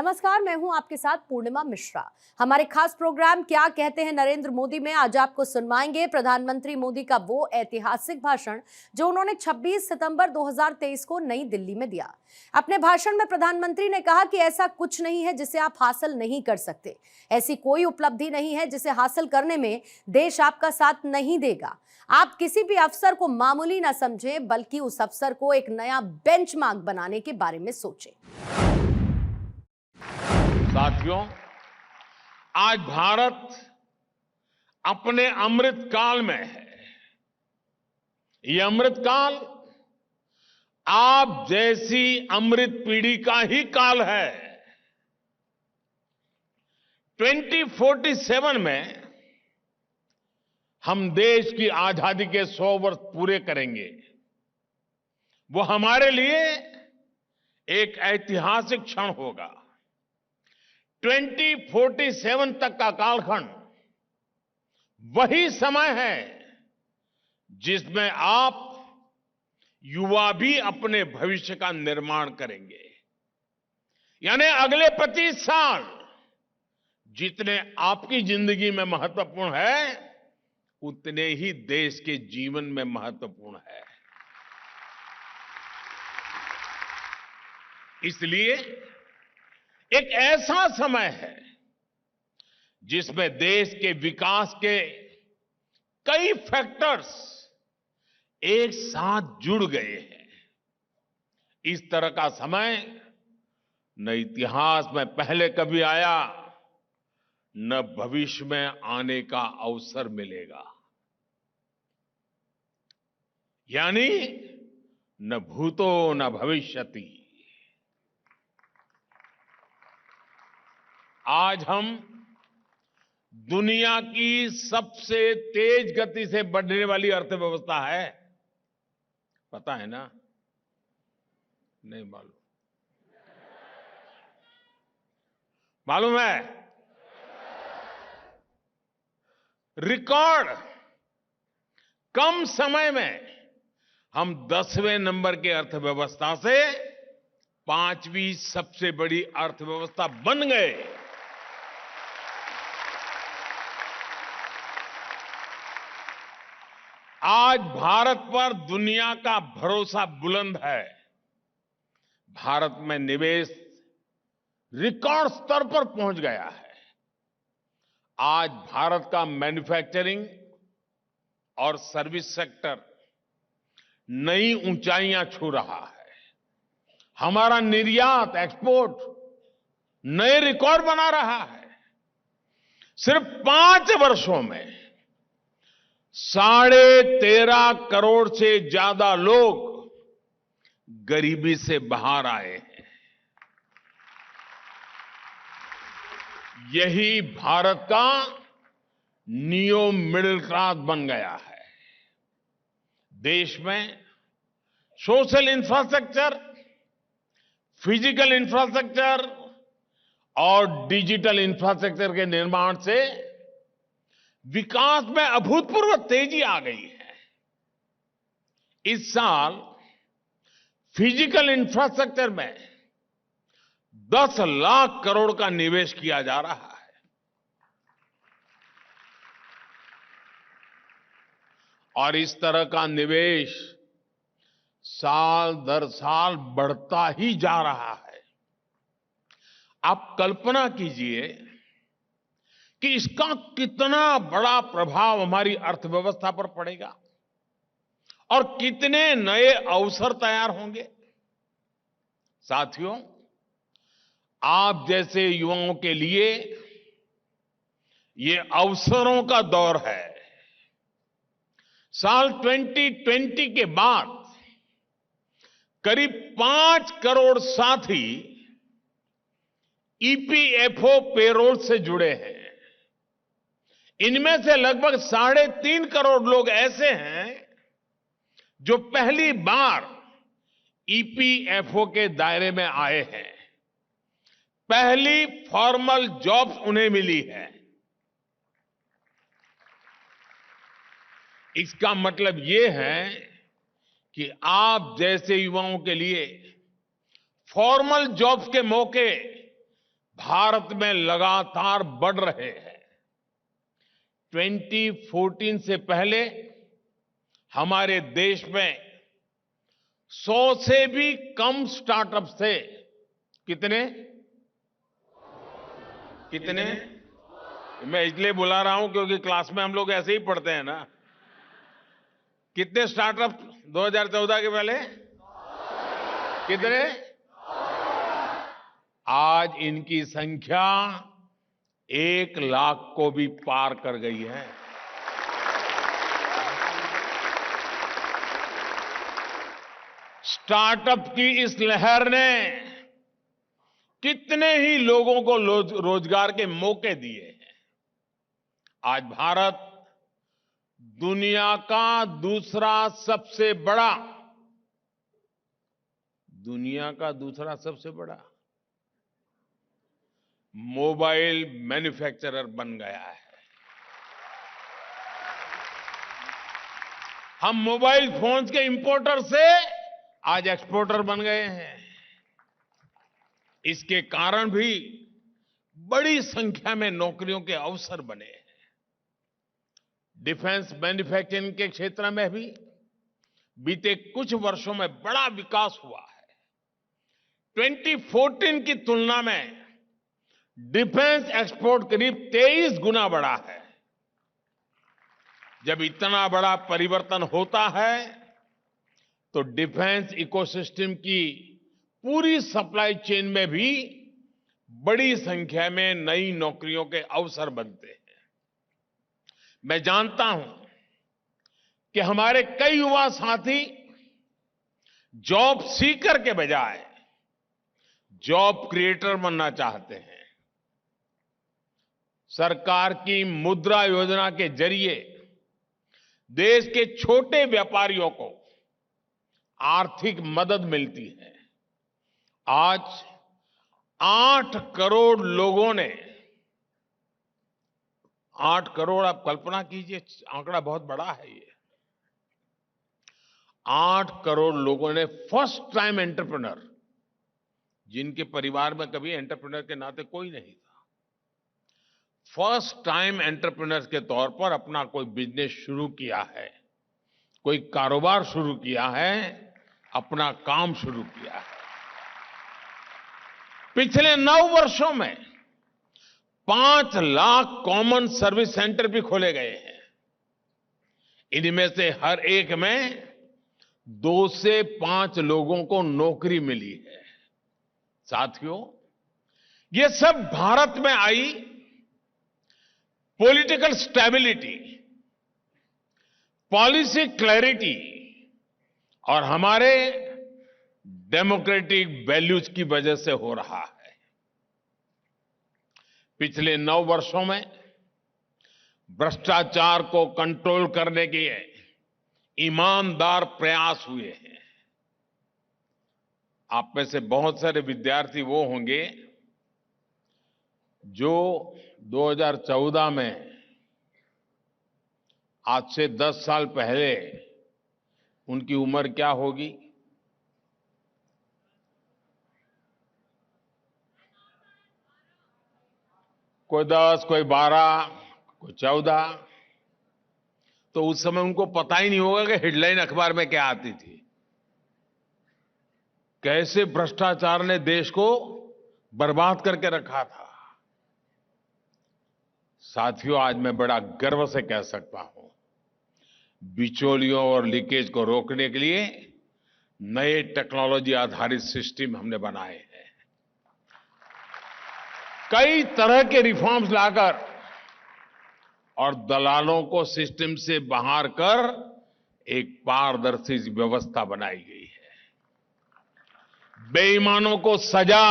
नमस्कार, मैं हूं आपके साथ पूर्णिमा मिश्रा। हमारे खास प्रोग्राम क्या कहते हैं नरेंद्र मोदी में आज आपको सुनवाएंगे प्रधानमंत्री मोदी का वो ऐतिहासिक भाषण जो उन्होंने 26 सितंबर 2023 को नई दिल्ली में दिया। अपने भाषण में प्रधानमंत्री ने कहा कि ऐसा कुछ नहीं है जिसे आप हासिल नहीं कर सकते, ऐसी कोई उपलब्धि नहीं है जिसे हासिल करने में देश आपका साथ नहीं देगा। आप किसी भी अवसर को मामूली ना समझें, बल्कि उस अवसर को एक नया बेंचमार्क बनाने के बारे में सोचें। साथियों, आज भारत अपने अमृत काल में है। ये अमृत काल आप जैसी अमृत पीढ़ी का ही काल है। 2047 में हम देश की आजादी के 100 वर्ष पूरे करेंगे। वो हमारे लिए एक ऐतिहासिक क्षण होगा। 2047 तक का कालखंड वही समय है जिसमें आप युवा भी अपने भविष्य का निर्माण करेंगे। यानी अगले 25 साल जितने आपकी जिंदगी में महत्वपूर्ण है, उतने ही देश के जीवन में महत्वपूर्ण है। इसलिए एक ऐसा समय है जिसमें देश के विकास के कई फैक्टर्स एक साथ जुड़ गए हैं। इस तरह का समय न इतिहास में पहले कभी आया, न भविष्य में आने का अवसर मिलेगा। यानी न भूतो न भविष्यति। आज हम दुनिया की सबसे तेज गति से बढ़ने वाली अर्थव्यवस्था है। पता है ना? नहीं मालूम? मालूम है? रिकॉर्ड कम समय में हम 10वें नंबर के अर्थव्यवस्था से 5वीं सबसे बड़ी अर्थव्यवस्था बन गए। आज भारत पर दुनिया का भरोसा बुलंद है। भारत में निवेश रिकॉर्ड स्तर पर पहुंच गया है। आज भारत का मैन्युफैक्चरिंग और सर्विस सेक्टर नई ऊंचाइयां छू रहा है। हमारा निर्यात एक्सपोर्ट नए रिकॉर्ड बना रहा है। सिर्फ 5 वर्षों में 13.5 करोड़ से ज्यादा लोग गरीबी से बाहर आए हैं। यही भारत का नियो मिडिल क्लास बन गया है। देश में सोशल इंफ्रास्ट्रक्चर, फिजिकल इंफ्रास्ट्रक्चर और डिजिटल इंफ्रास्ट्रक्चर के निर्माण से विकास में अभूतपूर्व तेजी आ गई है। इस साल फिजिकल इंफ्रास्ट्रक्चर में 10 लाख करोड़ का निवेश किया जा रहा है। और इस तरह का निवेश साल दर साल बढ़ता ही जा रहा है। आप कल्पना कीजिए कि इसका कितना बड़ा प्रभाव हमारी अर्थव्यवस्था पर पड़ेगा और कितने नए अवसर तैयार होंगे। साथियों, आप जैसे युवाओं के लिए ये अवसरों का दौर है। साल 2020 के बाद करीब 5 करोड़ साथी ईपीएफओ पेरोल से जुड़े हैं। इनमें से लगभग 3.5 करोड़ लोग ऐसे हैं जो पहली बार ईपीएफओ के दायरे में आए हैं। पहली फॉर्मल जॉब्स उन्हें मिली है। इसका मतलब ये है कि आप जैसे युवाओं के लिए फॉर्मल जॉब्स के मौके भारत में लगातार बढ़ रहे हैं। 2014 से पहले हमारे देश में 100 से भी कम स्टार्टअप्स थे। कितने कितने मैं इसलिए बुला रहा हूं क्योंकि क्लास में हम लोग ऐसे ही पढ़ते हैं ना। कितने स्टार्टअप 2014 के पहले? कितने? आज इनकी संख्या 1 लाख को भी पार कर गई है। स्टार्टअप की इस लहर ने कितने ही लोगों को रोजगार के मौके दिए हैं। आज भारत दुनिया का दूसरा सबसे बड़ा मोबाइल मैन्युफैक्चरर बन गया है। हम मोबाइल फोन्स के इंपोर्टर से आज एक्सपोर्टर बन गए हैं। इसके कारण भी बड़ी संख्या में नौकरियों के अवसर बने हैं। डिफेंस मैन्युफैक्चरिंग के क्षेत्र में भी बीते कुछ वर्षों में बड़ा विकास हुआ है। 2014 की तुलना में डिफेंस एक्सपोर्ट करीब 23 गुना बढ़ा है। जब इतना बड़ा परिवर्तन होता है तो डिफेंस इकोसिस्टम की पूरी सप्लाई चेन में भी बड़ी संख्या में नई नौकरियों के अवसर बनते हैं। मैं जानता हूं कि हमारे कई युवा साथी जॉब सीकर के बजाय जॉब क्रिएटर बनना चाहते हैं। सरकार की मुद्रा योजना के जरिए देश के छोटे व्यापारियों को आर्थिक मदद मिलती है। आज 8 करोड़ लोगों ने 8 करोड़, आप कल्पना कीजिए, आंकड़ा बहुत बड़ा है ये। 8 करोड़ लोगों ने फर्स्ट टाइम एंटरप्रेन्योर, जिनके परिवार में कभी एंटरप्रेन्योर के नाते कोई नहीं था, फर्स्ट टाइम एंटरप्रेन्योर के तौर पर अपना कोई बिजनेस शुरू किया है, कोई कारोबार शुरू किया है, अपना काम शुरू किया है। पिछले 9 वर्षों में 5 लाख कॉमन सर्विस सेंटर भी खोले गए हैं। इनमें से हर एक में 2 से 5 लोगों को नौकरी मिली है। साथियों, ये सब भारत में आई पॉलिटिकल स्टेबिलिटी, पॉलिसी क्लैरिटी और हमारे डेमोक्रेटिक वैल्यूज की वजह से हो रहा है। पिछले 9 वर्षों में भ्रष्टाचार को कंट्रोल करने के ईमानदार प्रयास हुए हैं। आप में से बहुत सारे विद्यार्थी वो होंगे जो 2014 में, आज से 10 साल पहले, उनकी उम्र क्या होगी? कोई 10, कोई 12, कोई 14। तो उस समय उनको पता ही नहीं होगा कि हेडलाइन अखबार में क्या आती थी। कैसे भ्रष्टाचार ने देश को बर्बाद करके रखा था। साथियों, आज मैं बड़ा गर्व से कह सकता हूं, बिचौलियों और लीकेज को रोकने के लिए नए टेक्नोलॉजी आधारित सिस्टम हमने बनाए हैं। कई तरह के रिफॉर्म्स लाकर और दलालों को सिस्टम से बाहर कर एक पारदर्शी व्यवस्था बनाई गई है। बेईमानों को सजा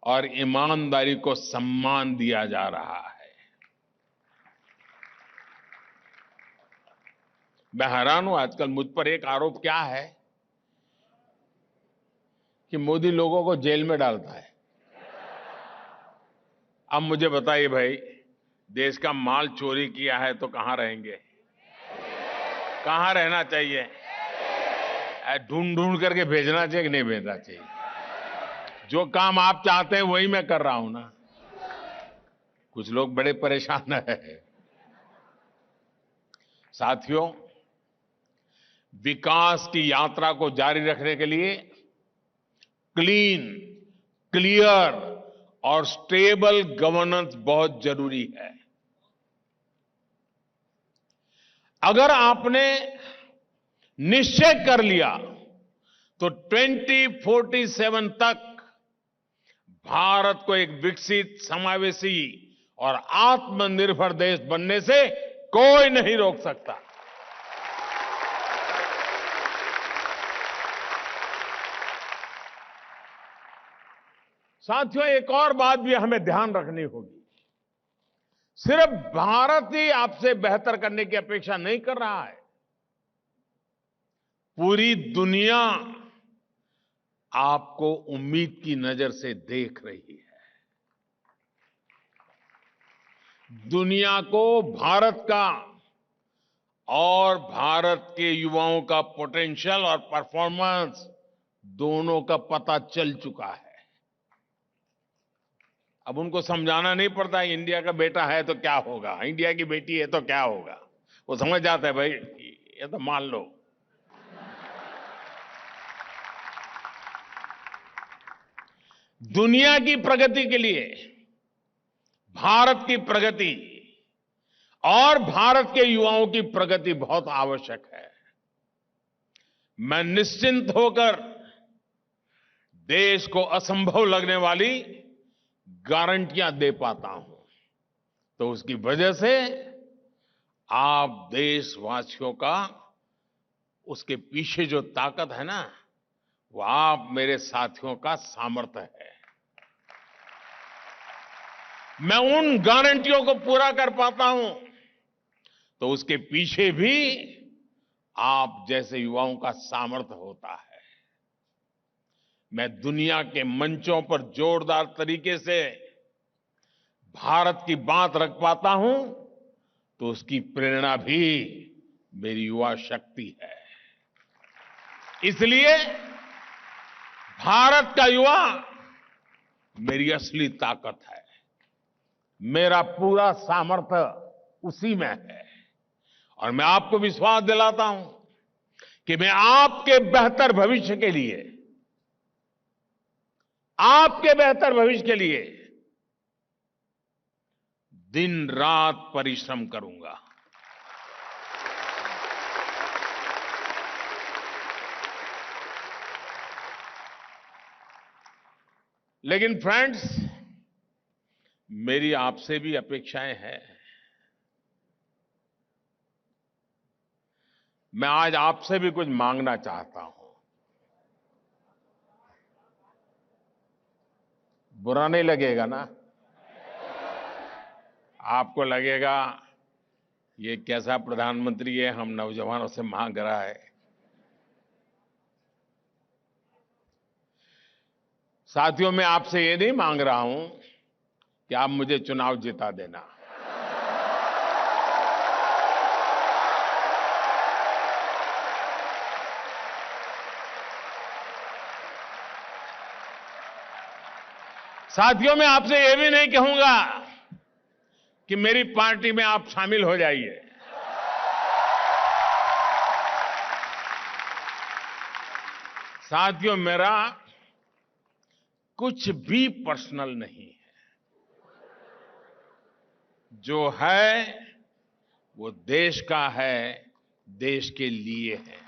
और ईमानदारी को सम्मान दिया जा रहा है। मैं हैरान हूं, आजकल मुझ पर एक आरोप क्या है कि मोदी लोगों को जेल में डालता है। अब मुझे बताइए भाई, देश का माल चोरी किया है तो कहां रहेंगे? कहां रहना चाहिए? ढूंढ ढूंढ करके भेजना चाहिए कि नहीं भेजना चाहिए? जो काम आप चाहते हैं वही मैं कर रहा हूं ना। कुछ लोग बड़े परेशान हैं। साथियों, विकास की यात्रा को जारी रखने के लिए क्लीन, क्लियर और स्टेबल गवर्नेंस बहुत जरूरी है। अगर आपने निश्चय कर लिया तो 2047 तक भारत को एक विकसित, समावेशी और आत्मनिर्भर देश बनने से कोई नहीं रोक सकता। साथियों, एक और बात भी हमें ध्यान रखनी होगी। सिर्फ भारत ही आपसे बेहतर करने की अपेक्षा नहीं कर रहा है। पूरी दुनिया आपको उम्मीद की नजर से देख रही है। दुनिया को भारत का और भारत के युवाओं का पोटेंशियल और परफॉर्मेंस दोनों का पता चल चुका है। अब उनको समझाना नहीं पड़ता, इंडिया का बेटा है तो क्या होगा, इंडिया की बेटी है तो क्या होगा। वो समझ जाता है, भाई ये तो मान लो। दुनिया की प्रगति के लिए भारत की प्रगति और भारत के युवाओं की प्रगति बहुत आवश्यक है। मैं निश्चिंत होकर देश को असंभव लगने वाली गारंटियां दे पाता हूं, तो उसकी वजह से आप देशवासियों का, उसके पीछे जो ताकत है ना, वो आप मेरे साथियों का सामर्थ्य है। मैं उन गारंटियों को पूरा कर पाता हूं तो उसके पीछे भी आप जैसे युवाओं का सामर्थ्य होता है। मैं दुनिया के मंचों पर जोरदार तरीके से भारत की बात रख पाता हूं तो उसकी प्रेरणा भी मेरी युवा शक्ति है। इसलिए भारत का युवा मेरी असली ताकत है। मेरा पूरा सामर्थ्य उसी में है और मैं आपको विश्वास दिलाता हूं कि मैं आपके बेहतर भविष्य के लिए, आपके बेहतर भविष्य के लिए दिन रात परिश्रम करूंगा। लेकिन फ्रेंड्स, मेरी आपसे भी अपेक्षाएं हैं। मैं आज आपसे भी कुछ मांगना चाहता हूं। बुरा नहीं लगेगा ना? आपको लगेगा ये कैसा प्रधानमंत्री है, हम नौजवानों से मांग रहा है। साथियों, मैं आपसे ये नहीं मांग रहा हूं कि आप मुझे चुनाव जिता देना। साथियों, मैं आपसे ये भी नहीं कहूंगा कि मेरी पार्टी में आप शामिल हो जाइए। साथियों, मेरा कुछ भी पर्सनल नहीं है। जो है वो देश का है, देश के लिए है।